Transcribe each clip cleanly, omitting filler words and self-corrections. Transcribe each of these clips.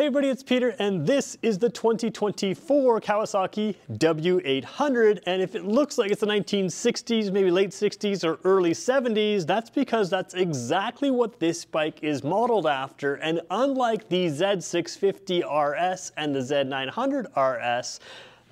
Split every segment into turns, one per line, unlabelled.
Hey everybody, it's Peter, and this is the 2024 Kawasaki W800, and if it looks like it's the 1960s, maybe late 60s or early 70s, that's because that's exactly what this bike is modeled after, and unlike the Z650 RS and the Z900 RS,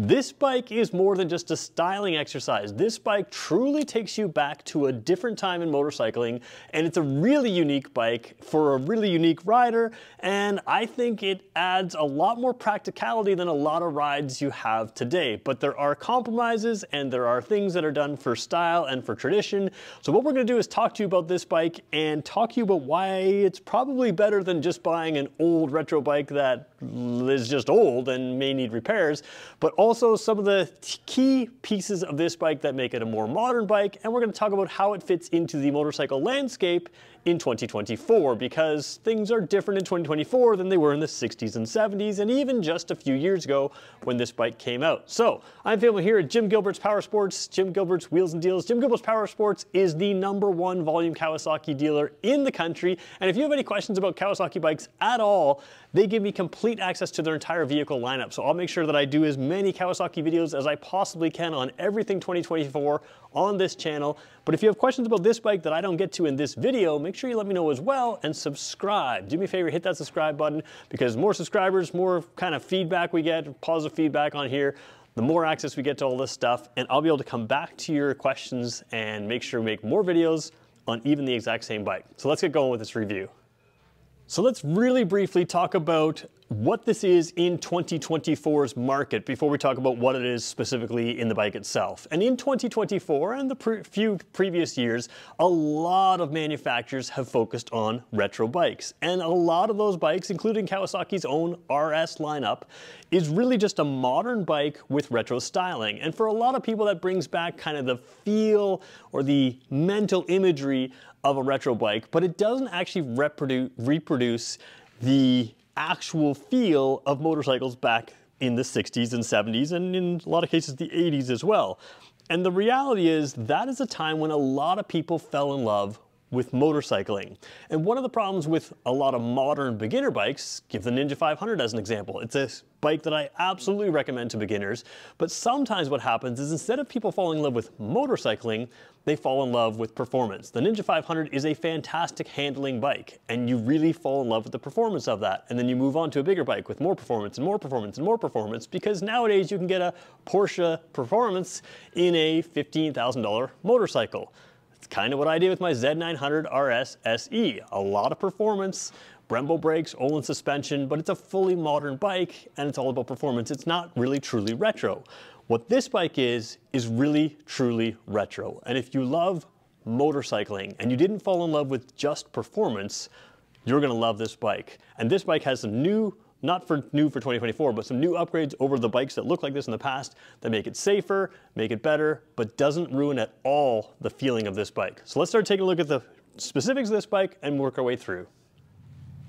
this bike is more than just a styling exercise. This bike truly takes you back to a different time in motorcycling, and it's a really unique bike for a really unique rider, and I think it adds a lot more practicality than a lot of rides you have today. But there are compromises and there are things that are done for style and for tradition. So what we're gonna do is talk to you about this bike and talk to you about why it's probably better than just buying an old retro bike that is just old and may need repairs, but also some of the key pieces of this bike that make it a more modern bike, and we're going to talk about how it fits into the motorcycle landscape in 2024, because things are different in 2024 than they were in the 60s and 70s, and even just a few years ago when this bike came out. So I'm filming here at Jim Gilbert's Power Sports, Jim Gilbert's Wheels and Deals. Jim Gilbert's Power Sports is the #1 volume Kawasaki dealer in the country, and if you have any questions about Kawasaki bikes at all, they give me complete access to their entire vehicle lineup. So I'll make sure that I do as many Kawasaki videos as I possibly can on everything 2024 on this channel. But if you have questions about this bike that I don't get to in this video, make sure you let me know as well and subscribe. Do me a favor, hit that subscribe button, because more subscribers, more kind of feedback we get, positive feedback on here, the more access we get to all this stuff, and I'll be able to come back to your questions and make sure we make more videos on even the exact same bike. So let's get going with this review. So let's really briefly talk about what this is in 2024's market before we talk about what it is specifically in the bike itself. And in 2024 and the few previous years, a lot of manufacturers have focused on retro bikes. And a lot of those bikes, including Kawasaki's own RS lineup, is really just a modern bike with retro styling. And for a lot of people, that brings back kind of the feel or the mental imagery of a retro bike, but it doesn't actually reproduce the actual feel of motorcycles back in the 60s and 70s, and in a lot of cases the 80s as well. And the reality is that is a time when a lot of people fell in love with motorcycling. And one of the problems with a lot of modern beginner bikes, give the Ninja 500 as an example. It's a bike that I absolutely recommend to beginners, but sometimes what happens is instead of people falling in love with motorcycling, they fall in love with performance. The Ninja 500 is a fantastic handling bike, and you really fall in love with the performance of that. And then you move on to a bigger bike with more performance and more performance and more performance, because nowadays you can get a Porsche Performance in a $15,000 motorcycle. It's kind of what I did with my Z900 RS SE. A lot of performance, Brembo brakes, Olin suspension, but it's a fully modern bike and it's all about performance. It's not really truly retro. What this bike is really truly retro. And if you love motorcycling and you didn't fall in love with just performance, you're gonna love this bike. And this bike has some new, not for new for 2024, but some new upgrades over the bikes that look like this in the past that make it safer, make it better, but doesn't ruin at all the feeling of this bike. So let's start taking a look at the specifics of this bike and work our way through.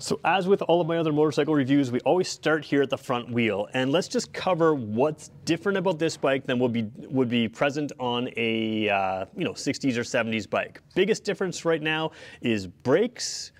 So as with all of my other motorcycle reviews, we always start here at the front wheel, and let's just cover what's different about this bike than would be present on a 60s or 70s bike. Biggest difference right now is brakes,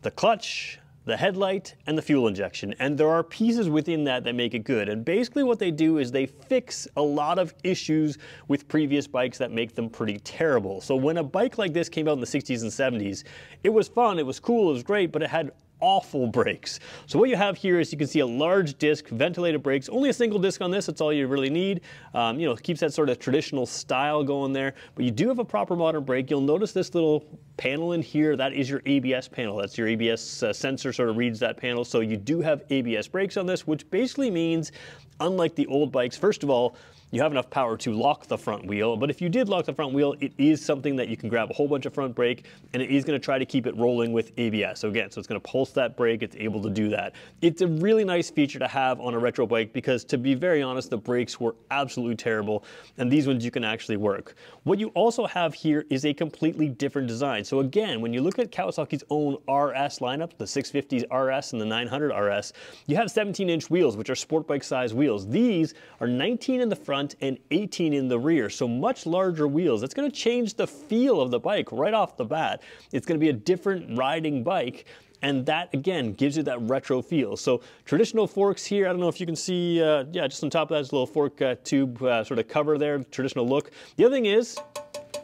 the clutch, the headlight, and the fuel injection. And there are pieces within that that make it good. And basically what they do is they fix a lot of issues with previous bikes that make them pretty terrible. So when a bike like this came out in the 60s and 70s, it was fun, it was cool, it was great, but it had awful brakes. So what you have here is you can see a large disc, ventilated brakes, only a single disc on this, that's all you really need. It keeps that sort of traditional style going there, but you do have a proper modern brake. You'll notice this little panel in here, that is your ABS panel. That's your ABS sensor sort of reads that panel. So you do have ABS brakes on this, which basically means, unlike the old bikes, first of all, you have enough power to lock the front wheel, but if you did lock the front wheel, it is something that you can grab a whole bunch of front brake, and it is going to try to keep it rolling with ABS. So again, so it's going to pulse that brake, it's able to do that. It's a really nice feature to have on a retro bike because, to be very honest, the brakes were absolutely terrible, and these ones you can actually work. What you also have here is a completely different design. So again, when you look at Kawasaki's own RS lineup, the 650 RS and the 900 RS, you have 17-inch wheels, which are sport bike size wheels. These are 19 in the front and 18 in the rear, so much larger wheels. That's going to change the feel of the bike right off the bat. It's going to be a different riding bike, And that, again, gives you that retro feel. So traditional forks here, I don't know if you can see, yeah, just on top of that is a little fork tube sort of cover there, traditional look. The other thing is,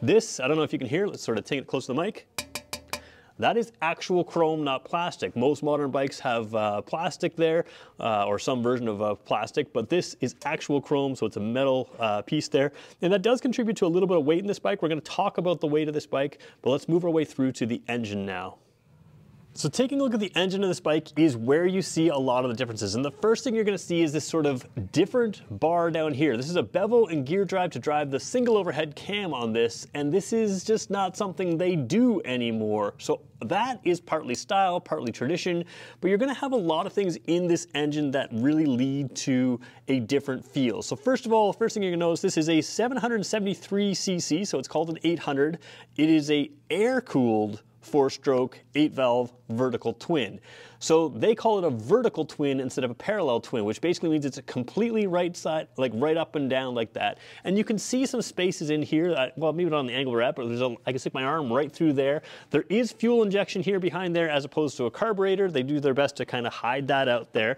this, I don't know if you can hear, let's sort of take it close to the mic. That is actual chrome, not plastic. Most modern bikes have plastic there, or some version of plastic, but this is actual chrome, so it's a metal piece there. And that does contribute to a little bit of weight in this bike. We're gonna talk about the weight of this bike, but let's move our way through to the engine now. So taking a look at the engine of this bike is where you see a lot of the differences. And the first thing you're gonna see is this sort of different bar down here. This is a bevel and gear drive to drive the single overhead cam on this, and this is just not something they do anymore. So that is partly style, partly tradition, but you're gonna have a lot of things in this engine that really lead to a different feel. So first of all, first thing you're gonna notice, this is a 773cc, so it's called an 800. It is a air-cooled 4-stroke, 8-valve vertical twin. So they call it a vertical twin instead of a parallel twin, which basically means it's a completely right side, like right up and down like that. And you can see some spaces in here, well, maybe not on the angle we're at, but I can stick my arm right through there. There is fuel injection here behind there as opposed to a carburetor. They do their best to kind of hide that out there.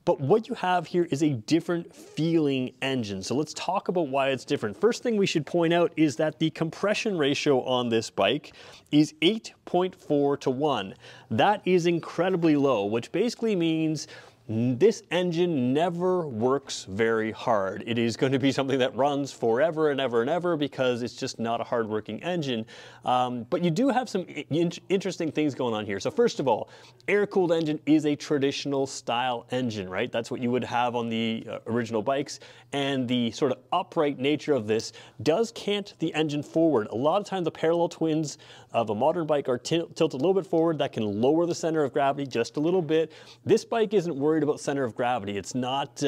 But what you have here is a different feeling engine. So let's talk about why it's different. First thing we should point out is that the compression ratio on this bike is 8.4 to 1. That is incredibly low, which basically means this engine never works very hard. It is going to be something that runs forever and ever and ever because it's just not a hard-working engine. But you do have some interesting things going on here. So first of all, air-cooled engine is a traditional style engine, right? That's what you would have on the original bikes. And the sort of upright nature of this does cant the engine forward. A lot of times the parallel twins of a modern bike are tilted a little bit forward. That can lower the center of gravity just a little bit. This bike isn't worried about center of gravity. It's not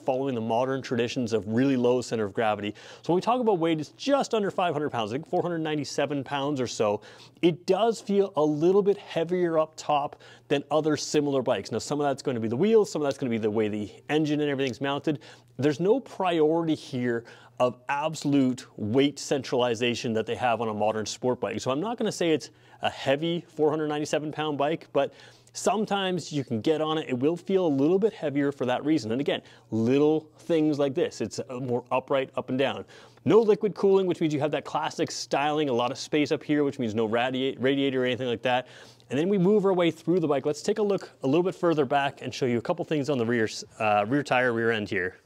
following the modern traditions of really low center of gravity. So when we talk about weight, it's just under 500 pounds, I think 497 pounds or so. It does feel a little bit heavier up top than other similar bikes. Now, some of that's going to be the wheels, some of that's going to be the way the engine and everything's mounted. There's no priority here of absolute weight centralization that they have on a modern sport bike. So I'm not going to say it's a heavy 497 pound bike, but sometimes you can get on it. It will feel a little bit heavier for that reason. And again, little things like this. It's more upright, up and down. No liquid cooling, which means you have that classic styling, a lot of space up here, which means no radiator or anything like that. And then we move our way through the bike. Let's take a look a little bit further back and show you a couple things on the rear tire, rear end here.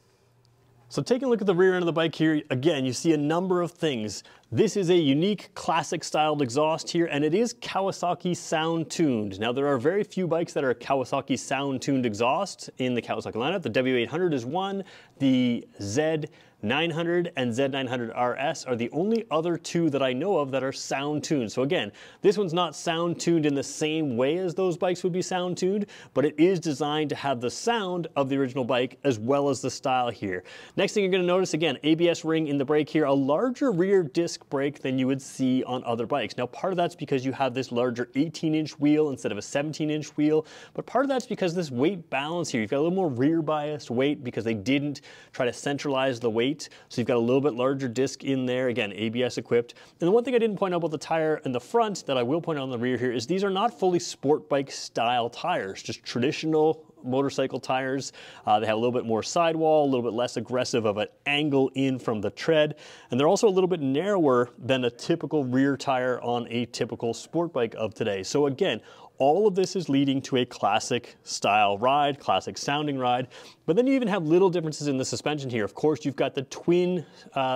So taking a look at the rear end of the bike here, again, you see a number of things. This is a unique classic styled exhaust here, and it is Kawasaki sound tuned. Now there are very few bikes that are Kawasaki sound tuned exhaust in the Kawasaki lineup. The W800 is one, the Z900 and Z900 RS are the only other two that I know of that are sound tuned. So again, this one's not sound tuned in the same way as those bikes would be sound tuned, but it is designed to have the sound of the original bike as well as the style here. Next thing you're going to notice, again, ABS ring in the brake here, a larger rear disc brake than you would see on other bikes. Now part of that's because you have this larger 18-inch wheel instead of a 17-inch wheel, but part of that's because this weight balance here, you've got a little more rear biased weight because they didn't try to centralize the weight. So you've got a little bit larger disc in there, again, ABS equipped. And the one thing I didn't point out about the tire in the front that I will point out on the rear here is these are not fully sport bike style tires, just traditional motorcycle tires. They have a little bit more sidewall, a little bit less aggressive of an angle in from the tread, and they're also a little bit narrower than a typical rear tire on a typical sport bike of today. So again, all of this is leading to a classic style ride, classic sounding ride. But then you even have little differences in the suspension here. Of course, you've got the twin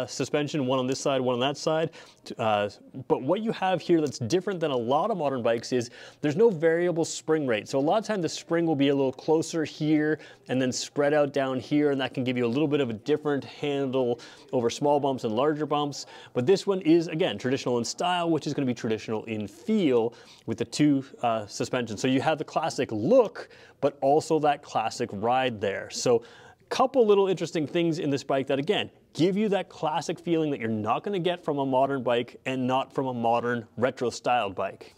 suspension, one on this side, one on that side. But what you have here that's different than a lot of modern bikes is there's no variable spring rate. So a lot of times the spring will be a little closer here and then spread out down here, and that can give you a little bit of a different handle over small bumps and larger bumps. But this one is, again, traditional in style, which is going to be traditional in feel with the two suspension. So you have the classic look, but also that classic ride there. So a couple little interesting things in this bike that, again, give you that classic feeling that you're not going to get from a modern bike and not from a modern retro styled bike.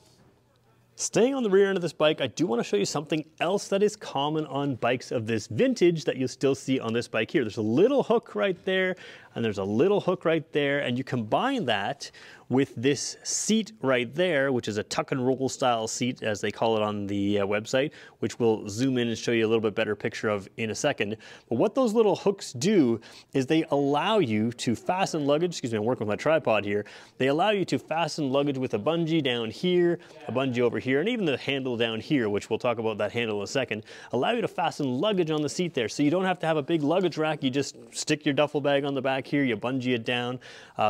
Staying on the rear end of this bike, I do want to show you something else that is common on bikes of this vintage that you'll still see on this bike here. There's a little hook right there. and there's a little hook right there, and you combine that with this seat right there, which is a tuck and roll style seat, as they call it on the website, which we'll zoom in and show you a little bit better picture of in a second. But what those little hooks do is they allow you to fasten luggage. Excuse me, I'm working with my tripod here. They allow you to fasten luggage with a bungee down here, a bungee over here, and even the handle down here, which we'll talk about that handle in a second, allow you to fasten luggage on the seat there. So you don't have to have a big luggage rack. You just stick your duffel bag on the back here, you bungee it down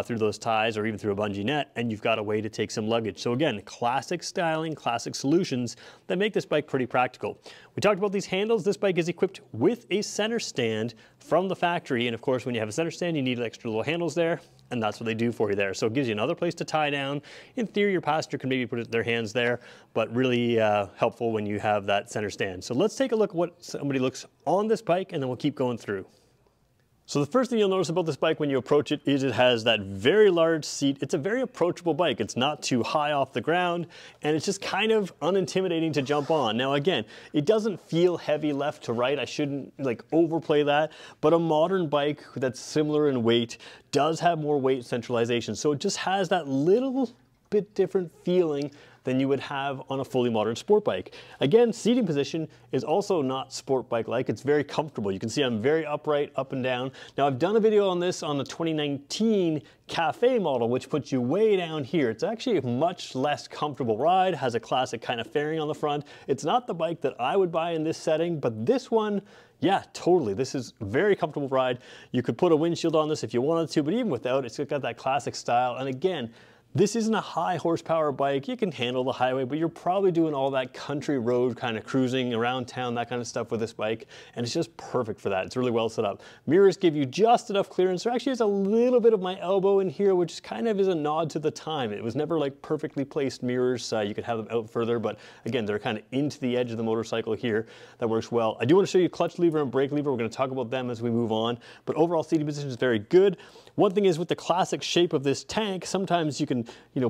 through those ties or even through a bungee net, and you've got a way to take some luggage. So again, classic styling, classic solutions that make this bike pretty practical. We talked about these handles. This bike is equipped with a center stand from the factory, and of course when you have a center stand you need extra little handles there, and that's what they do for you there. So it gives you another place to tie down. In theory, your passenger can maybe put their hands there, but really helpful when you have that center stand. So let's take a look at what somebody looks on this bike, and then we'll keep going through. So the first thing you'll notice about this bike when you approach it is it has that very large seat. It's a very approachable bike. It's not too high off the ground, and it's just kind of unintimidating to jump on. Now again, it doesn't feel heavy left to right. I shouldn't like overplay that, but a modern bike that's similar in weight does have more weight centralization. So it just has that little bit different feeling than you would have on a fully modern sport bike. Again, seating position is also not sport bike-like. It's very comfortable. You can see I'm very upright, up and down. Now I've done a video on this on the 2019 Cafe model, which puts you way down here. It's actually a much less comfortable ride, has a classic kind of fairing on the front. It's not the bike that I would buy in this setting, but this one, yeah, totally. This is a very comfortable ride. You could put a windshield on this if you wanted to, but even without, it's got that classic style. And again, this isn't a high horsepower bike. You can handle the highway, but you're probably doing all that country road kind of cruising around town, that kind of stuff with this bike, and it's just perfect for that. It's really well set up. Mirrors give you just enough clearance. There actually is a little bit of my elbow in here, which kind of is a nod to the time. It was never like perfectly placed mirrors. You could have them out further, but again, they're kind of into the edge of the motorcycle here. That works well. I do want to show you clutch lever and brake lever. We're going to talk about them as we move on, but overall seating position is very good. One thing is with the classic shape of this tank, sometimes you can,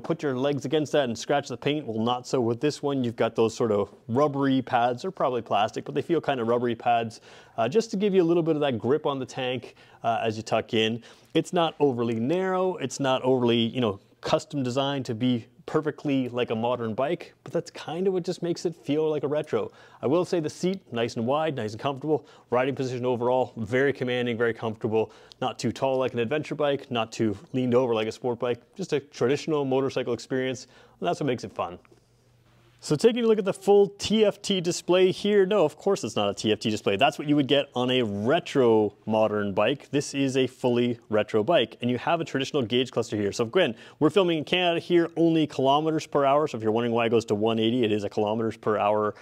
put your legs against that and scratch the paint. Well, not so with this one. You've got those sort of rubbery pads. They're probably plastic, but they feel kind of rubbery pads just to give you a little bit of that grip on the tank as you tuck in. It's not overly narrow. It's not overly, custom designed to be perfectly like a modern bike, but that's kind of what just makes it feel like a retro. I will say the seat, nice and wide, nice and comfortable. Riding position overall, very commanding, very comfortable. Not too tall like an adventure bike, not too leaned over like a sport bike. Just a traditional motorcycle experience, and that's what makes it fun. So taking a look at the full TFT display here, no, of course it's not a TFT display. That's what you would get on a retro modern bike. This is a fully retro bike, and you have a traditional gauge cluster here. So again, we're filming in Canada here, only kilometers per hour. So if you're wondering why it goes to 180, it is a kilometers per hour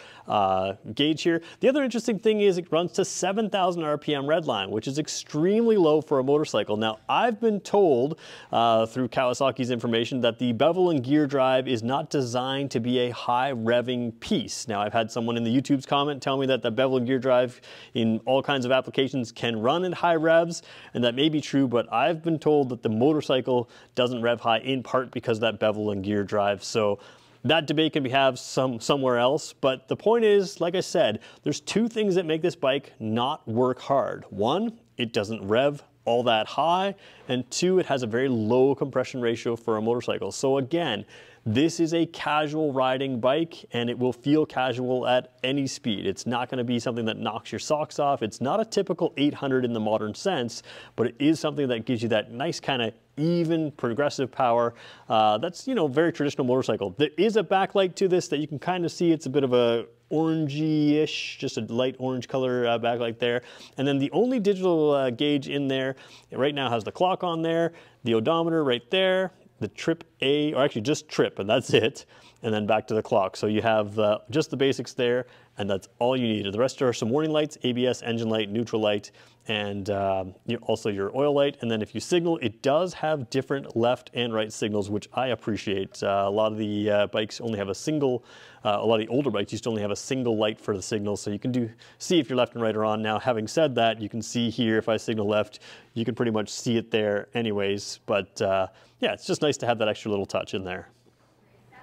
gauge here. The other interesting thing is it runs to 7,000 RPM redline, which is extremely low for a motorcycle. Now, I've been told through Kawasaki's information that the bevel and gear drive is not designed to be a high revving piece. Now, I've had someone in the YouTube's comment tell me that the bevel and gear drive in all kinds of applications can run at high revs, and that may be true, but I've been told that the motorcycle doesn't rev high in part because of that bevel and gear drive. So that debate can be had somewhere else, but the point is, like I said, there's two things that make this bike not work hard. One, it doesn't rev all that high, and two, it has a very low compression ratio for a motorcycle. So again, this is a casual riding bike, and it will feel casual at any speed. It's not going to be something that knocks your socks off. It's not a typical 800 in the modern sense, but it is something that gives you that nice kind of even progressive power. That's, very traditional motorcycle. There is a backlight to this that you can kind of see. It's a bit of a orangey-ish, just a light orange color backlight there. And then the only digital gauge in there, it right now has the clock on there, the odometer right there, the trip A, or actually just trip, and that's it, and then back to the clock. So you have just the basics there, and that's all you need. The rest are some warning lights, ABS, engine light, neutral light, and also your oil light. And then if you signal, it does have different left and right signals, which I appreciate. A lot of the bikes only have a single, a lot of the older bikes used to only have a single light for the signal, so you can see if your left and right are on. Now, having said that, you can see here, if I signal left, you can pretty much see it there anyways, but yeah, it's just nice to have that extra little touch in there.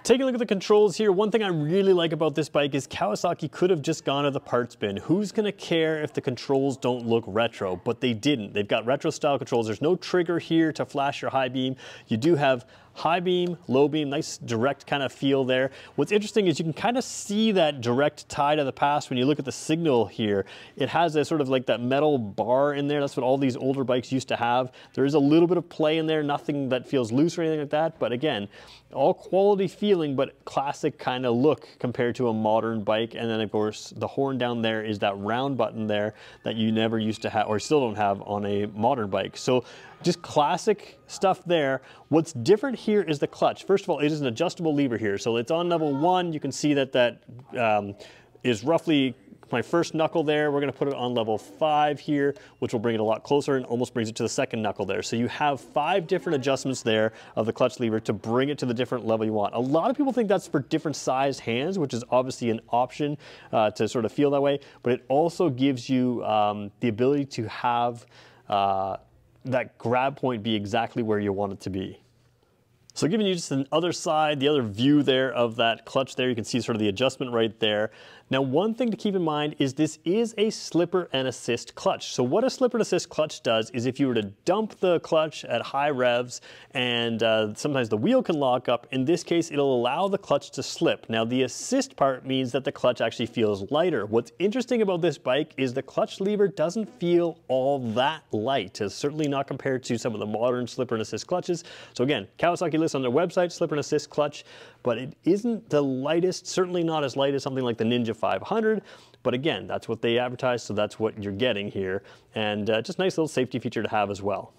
Taking a look at the controls here, one thing I really like about this bike is Kawasaki could have just gone to the parts bin. Who's gonna care if the controls don't look retro? But they didn't. They've got retro style controls. There's no trigger here to flash your high beam. You do have high beam, low beam, nice direct kind of feel there. What's interesting is you can kind of see that direct tie to the past when you look at the signal here. It has a sort of like that metal bar in there. That's what all these older bikes used to have. There is a little bit of play in there, nothing that feels loose or anything like that. But again, all quality feeling, but classic kind of look compared to a modern bike. And then of course, the horn down there is that round button there that you never used to have or still don't have on a modern bike. So just classic stuff there. What's different here is the clutch. First of all, it is an adjustable lever here. So it's on level 1. You can see that that is roughly my first knuckle there. We're going to put it on level 5 here, which will bring it a lot closer and almost brings it to the second knuckle there. So you have 5 different adjustments there of the clutch lever to bring it to the different level you want. A lot of people think that's for different sized hands, which is obviously an option to sort of feel that way, but it also gives you the ability to have that grab point be exactly where you want it to be. So giving you just an other side, the other view there of that clutch there, you can see sort of the adjustment right there. Now, one thing to keep in mind is this is a slipper and assist clutch. So what a slipper and assist clutch does is if you were to dump the clutch at high revs and sometimes the wheel can lock up, in this case, it'll allow the clutch to slip. Now, the assist part means that the clutch actually feels lighter. What's interesting about this bike is the clutch lever doesn't feel all that light. It's certainly not compared to some of the modern slipper and assist clutches. So again, Kawasaki lists on their website, slipper and assist clutch, but it isn't the lightest, certainly not as light as something like the Ninja 500, but again, that's what they advertise, so that's what you're getting here, and just nice little safety feature to have as well.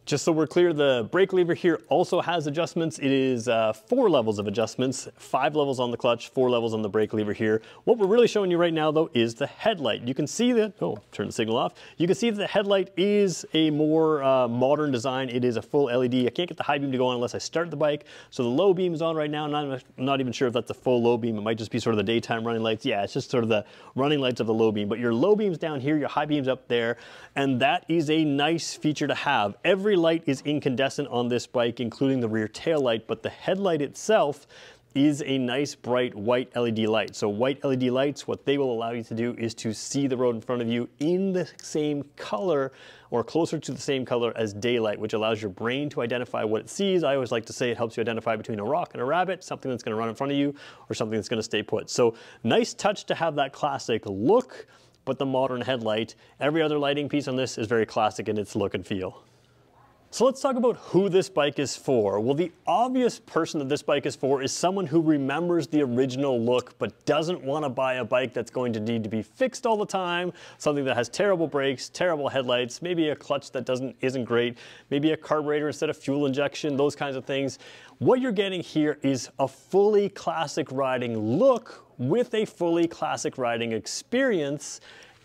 Just so we're clear, the brake lever here also has adjustments. It is 4 levels of adjustments, 5 levels on the clutch, 4 levels on the brake lever here. What we're really showing you right now, though, is the headlight. You can see that, oh, turn the signal off. You can see that the headlight is a more modern design. It is a full LED. I can't get the high beam to go on unless I start the bike. So the low beam is on right now. I'm not even sure if that's a full low beam. It might just be sort of the daytime running lights. Yeah, it's just sort of the running lights of the low beam. But your low beam's down here, your high beam's up there, and that is a nice feature to have. Every light is incandescent on this bike, including the rear tail light, but the headlight itself is a nice bright white LED light. So white LED lights, what they will allow you to do is to see the road in front of you in the same color or closer to the same color as daylight, which allows your brain to identify what it sees. I always like to say it helps you identify between a rock and a rabbit, something that's going to run in front of you or something that's going to stay put. So nice touch to have that classic look, but the modern headlight. Every other lighting piece on this is very classic in its look and feel. So let's talk about who this bike is for. Well, the obvious person that this bike is for is someone who remembers the original look but doesn't want to buy a bike that's going to need to be fixed all the time, something that has terrible brakes, terrible headlights, maybe a clutch that isn't great, maybe a carburetor instead of fuel injection, those kinds of things. What you're getting here is a fully classic riding look with a fully classic riding experience.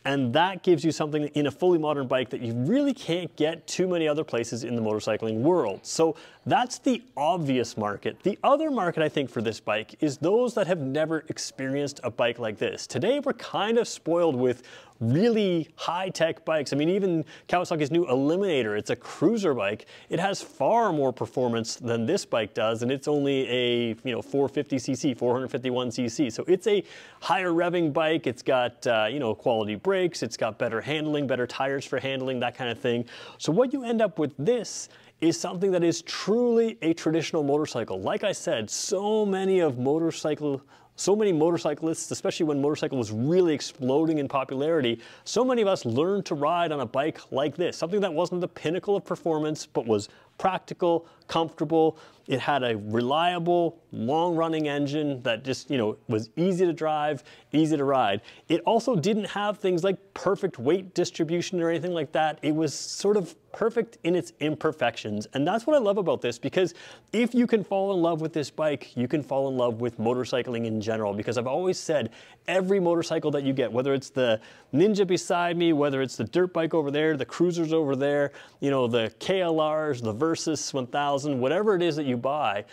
And that gives you something in a fully modern bike that you really can't get too many other places in the motorcycling world. So that's the obvious market. The other market, I think, for this bike is those that have never experienced a bike like this. Today, we're kind of spoiled with really high-tech bikes. I mean, even Kawasaki's new Eliminator, it's a cruiser bike. It has far more performance than this bike does, and it's only a 450cc, 451cc. So it's a higher revving bike. It's got quality brakes. It's got better handling, better tires for handling, that kind of thing. So what you end up with this is something that is truly a traditional motorcycle. Like I said, so many motorcyclists, especially when motorcycle was really exploding in popularity, so many of us learned to ride on a bike like this, something that wasn't the pinnacle of performance, but was practical, comfortable. It had a reliable, long-running engine that just, was easy to drive, easy to ride. It also didn't have things like perfect weight distribution or anything like that. It was sort of perfect in its imperfections. And that's what I love about this, because if you can fall in love with this bike, you can fall in love with motorcycling in general, because I've always said every motorcycle that you get, whether it's the Ninja beside me, whether it's the dirt bike over there, the cruisers over there, the KLRs, the Versys 1000, whatever it is that you buy,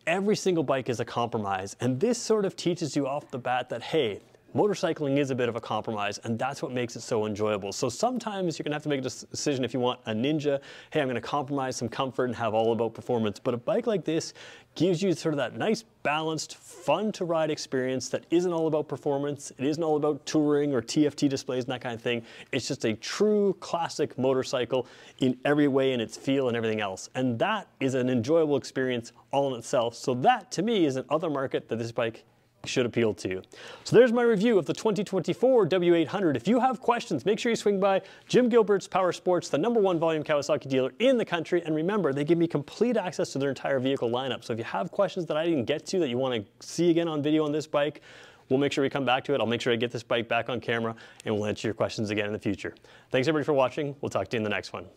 every single bike is a compromise. And this sort of teaches you off the bat that, hey, motorcycling is a bit of a compromise, and that's what makes it so enjoyable. So sometimes you're gonna have to make a decision if you want a Ninja, hey, I'm gonna compromise some comfort and have all about performance. But a bike like this gives you sort of that nice, balanced, fun to ride experience that isn't all about performance. It isn't all about touring or TFT displays and that kind of thing. It's just a true classic motorcycle in every way, in its feel and everything else. And that is an enjoyable experience all in itself. So that, to me, is another market that this bike should appeal to you. So there's my review of the 2024 W800. If you have questions, make sure you swing by Jim Gilbert's Power Sports, the #1 volume Kawasaki dealer in the country. And remember, they give me complete access to their entire vehicle lineup. So if you have questions that I didn't get to that you want to see again on video on this bike, we'll make sure we come back to it. I'll make sure I get this bike back on camera, and we'll answer your questions again in the future. Thanks everybody for watching. We'll talk to you in the next one.